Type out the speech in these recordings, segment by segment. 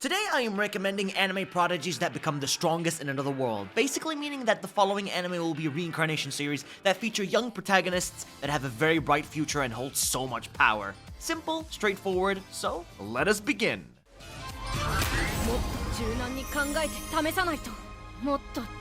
Today I am recommending anime prodigies that become the strongest in another world, basically meaning that the following anime will be a reincarnation series that feature young protagonists that have a very bright future and hold so much power. Simple, straightforward, so let us begin.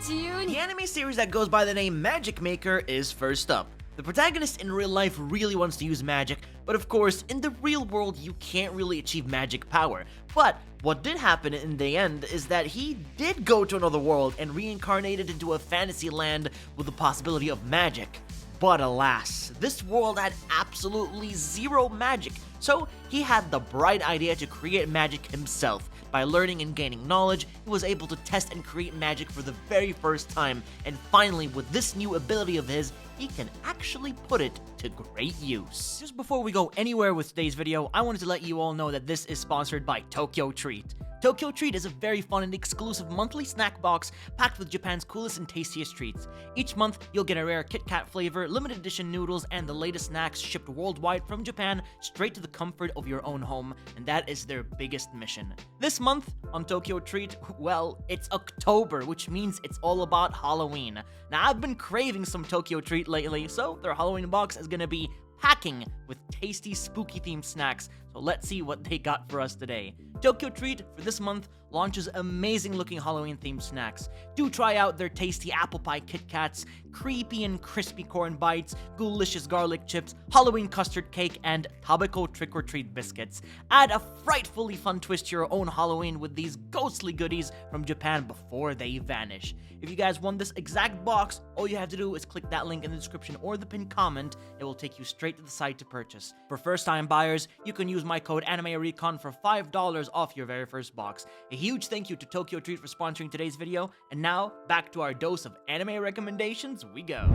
The anime series that goes by the name Magic Maker is first up. The protagonist in real life really wants to use magic, but of course, in the real world you can't really achieve magic power. But what did happen in the end is that he did go to another world and reincarnated into a fantasy land with the possibility of magic. But alas, this world had absolutely zero magic, so he had the bright idea to create magic himself. By learning and gaining knowledge, he was able to test and create magic for the very first time, and finally, with this new ability of his, he can actually put it to great use. Just before we go anywhere with today's video, I wanted to let you all know that this is sponsored by Tokyo Treat. Tokyo Treat is a very fun and exclusive monthly snack box packed with Japan's coolest and tastiest treats. Each month, you'll get a rare Kit Kat flavor, limited edition noodles, and the latest snacks shipped worldwide from Japan straight to the comfort of your own home, and that is their biggest mission. This month on Tokyo Treat, well, it's October, which means it's all about Halloween. Now, I've been craving some Tokyo Treat lately, so their Halloween box is gonna be packing with tasty, spooky themed snacks, so let's see what they got for us today. Tokyo Treat, for this month, launches amazing looking Halloween themed snacks. Do try out their tasty apple pie Kit Kats, creepy and crispy corn bites, ghoulicious garlic chips, Halloween custard cake, and Tabako trick or treat biscuits. Add a frightfully fun twist to your own Halloween with these ghostly goodies from Japan before they vanish. If you guys want this exact box, all you have to do is click that link in the description or the pinned comment. It will take you straight to the site to purchase. For first-time buyers, you can use my code AnimeRecon for $5 off your very first box. A huge thank you to Tokyo Treat for sponsoring today's video, and now, back to our dose of anime recommendations we go.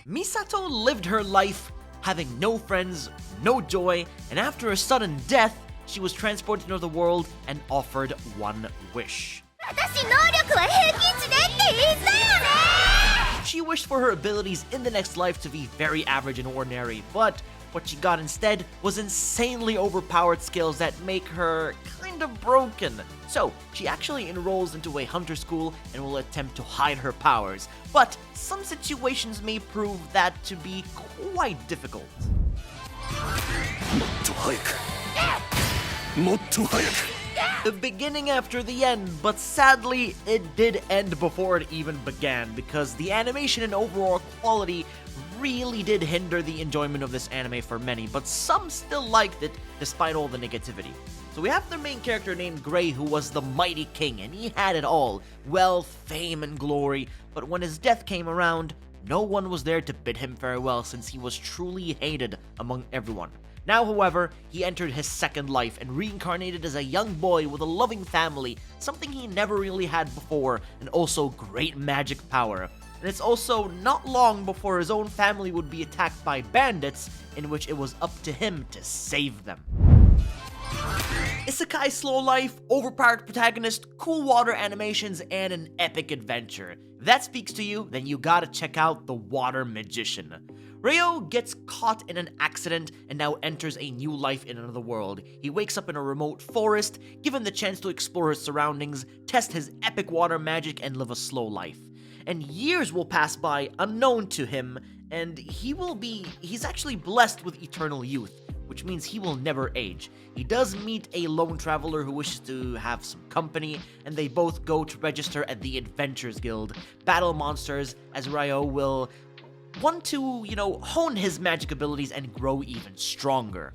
Misato lived her life having no friends, no joy, and after a sudden death, she was transported to another world and offered one wish. She wished for her abilities in the next life to be very average and ordinary, but what she got instead was insanely overpowered skills that make her kind of broken. So, she actually enrolls into a hunter school and will attempt to hide her powers, but some situations may prove that to be quite difficult. The beginning after the end, but sadly, it did end before it even began, because the animation and overall quality really did hinder the enjoyment of this anime for many, but some still liked it despite all the negativity. So we have the main character named Gray, who was the mighty king, and he had it all, wealth, fame, and glory, but when his death came around, no one was there to bid him farewell since he was truly hated among everyone. Now, however, he entered his second life and reincarnated as a young boy with a loving family, something he never really had before, and also great magic power. And it's also not long before his own family would be attacked by bandits, in which it was up to him to save them. Isekai slow life, overpowered protagonist, cool water animations, and an epic adventure. If that speaks to you, then you gotta check out The Water Magician. Ryo gets caught in an accident and now enters a new life in another world. He wakes up in a remote forest, given the chance to explore his surroundings, test his epic water magic, and live a slow life. And years will pass by unknown to him, and he's actually blessed with eternal youth, which means he will never age. He does meet a lone traveler who wishes to have some company, and they both go to register at the Adventurers Guild, battle monsters, as Ryo will want to, hone his magic abilities and grow even stronger.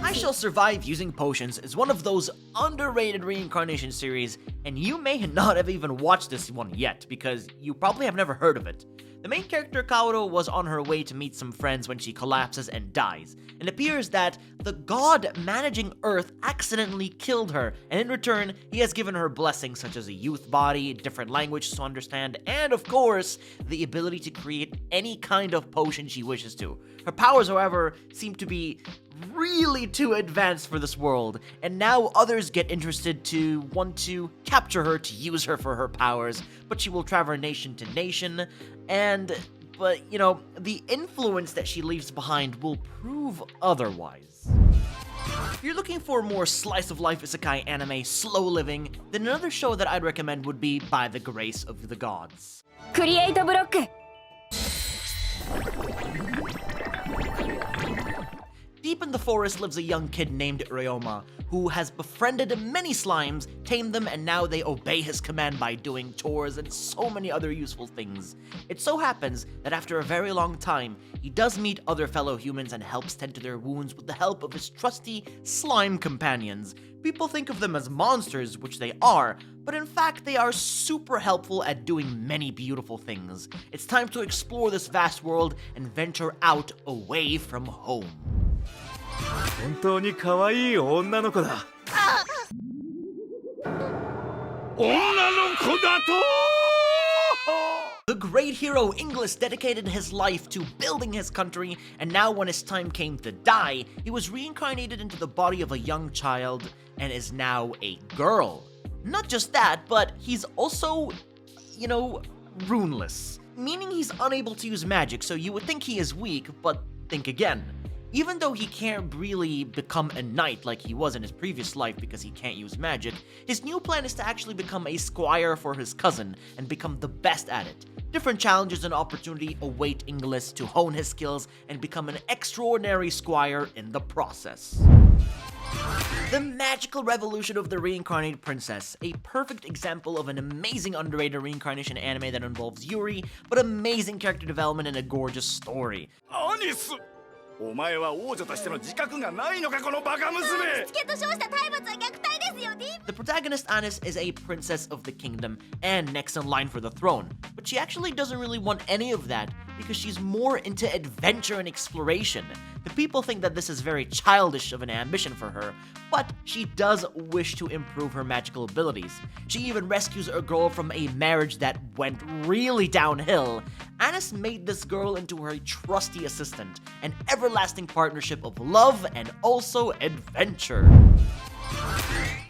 I Shall Survive Using Potions is one of those underrated reincarnation series, and you may not have even watched this one yet, because you probably have never heard of it. The main character, Kaoru, was on her way to meet some friends when she collapses and dies. It appears that the god managing Earth accidentally killed her, and in return, he has given her blessings such as a youth body, different languages to understand, and of course, the ability to create any kind of potion she wishes to. Her powers, however, seem to be really too advanced for this world, and now others get interested to want to capture her to use her for her powers, but she will travel nation to nation, and but, you know, the influence that she leaves behind will prove otherwise. If you're looking for more slice-of-life isekai anime slow living, then another show that I'd recommend would be By the Grace of the Gods. Create a block. Deep in the forest lives a young kid named Ryoma, who has befriended many slimes, tamed them, and now they obey his command by doing chores and so many other useful things. It so happens that after a very long time, he does meet other fellow humans and helps tend to their wounds with the help of his trusty slime companions. People think of them as monsters, which they are, but in fact they are super helpful at doing many beautiful things. It's time to explore this vast world and venture out away from home. 本当に可愛い女の子だ。女の子だと The great hero Inglis dedicated his life to building his country, and now when his time came to die, he was reincarnated into the body of a young child and is now a girl. Not just that, but he's also, you know, runeless, meaning he's unable to use magic, so you would think he is weak, but think again. Even though he can't really become a knight like he was in his previous life because he can't use magic, his new plan is to actually become a squire for his cousin and become the best at it. Different challenges and opportunity await Inglis to hone his skills and become an extraordinary squire in the process. The Magical Revolution of the Reincarnated Princess, a perfect example of an amazing underrated reincarnation anime that involves Yuri, but amazing character development and a gorgeous story. アニスお前は王女としての自覚がないのかこのバカ娘 The protagonist Anis is a princess of the kingdom and next in line for the throne, but she actually doesn't really want any of that because she's more into adventure and exploration. The people think that this is very childish of an ambition for her, but she does wish to improve her magical abilities. She even rescues a girl from a marriage that went really downhill. Anis made this girl into her trusty assistant, an everlasting partnership of love and also adventure.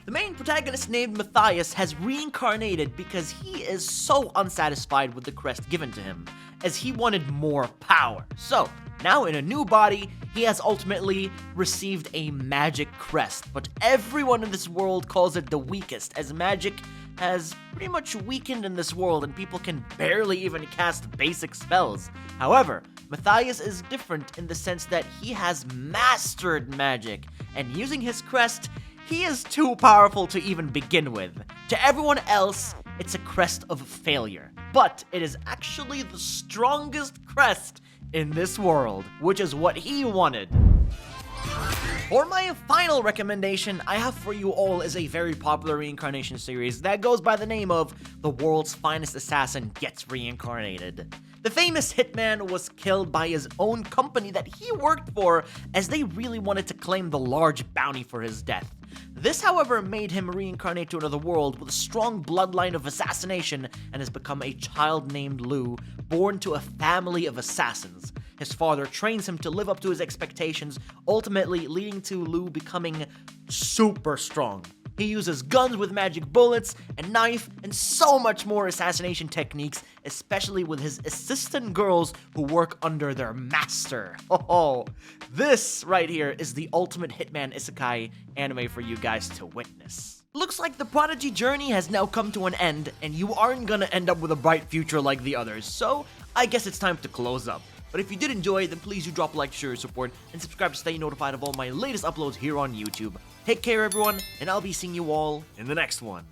The main protagonist named Matthias has reincarnated because he is so unsatisfied with the crest given to him, as he wanted more power. So, now in a new body, he has ultimately received a magic crest, but everyone in this world calls it the weakest, as magic has pretty much weakened in this world and people can barely even cast basic spells. However, Matthias is different in the sense that he has mastered magic, and using his crest, he is too powerful to even begin with. To everyone else, it's a crest of failure. But it is actually the strongest crest in this world, which is what he wanted. For my final recommendation, I have for you all is a very popular reincarnation series that goes by the name of The World's Finest Assassin Gets Reincarnated. The famous hitman was killed by his own company that he worked for, as they really wanted to claim the large bounty for his death. This, however, made him reincarnate to another world with a strong bloodline of assassination and has become a child named Lu, born to a family of assassins. His father trains him to live up to his expectations, ultimately leading to Lu becoming super strong. He uses guns with magic bullets, a knife, and so much more assassination techniques, especially with his assistant girls who work under their master. Oh, this right here is the ultimate hitman isekai anime for you guys to witness. Looks like the Prodigy journey has now come to an end, and you aren't gonna end up with a bright future like the others, so I guess it's time to close up. But if you did enjoy, then please do drop a like, share your support, and subscribe to stay notified of all my latest uploads here on YouTube. Take care, everyone, and I'll be seeing you all in the next one.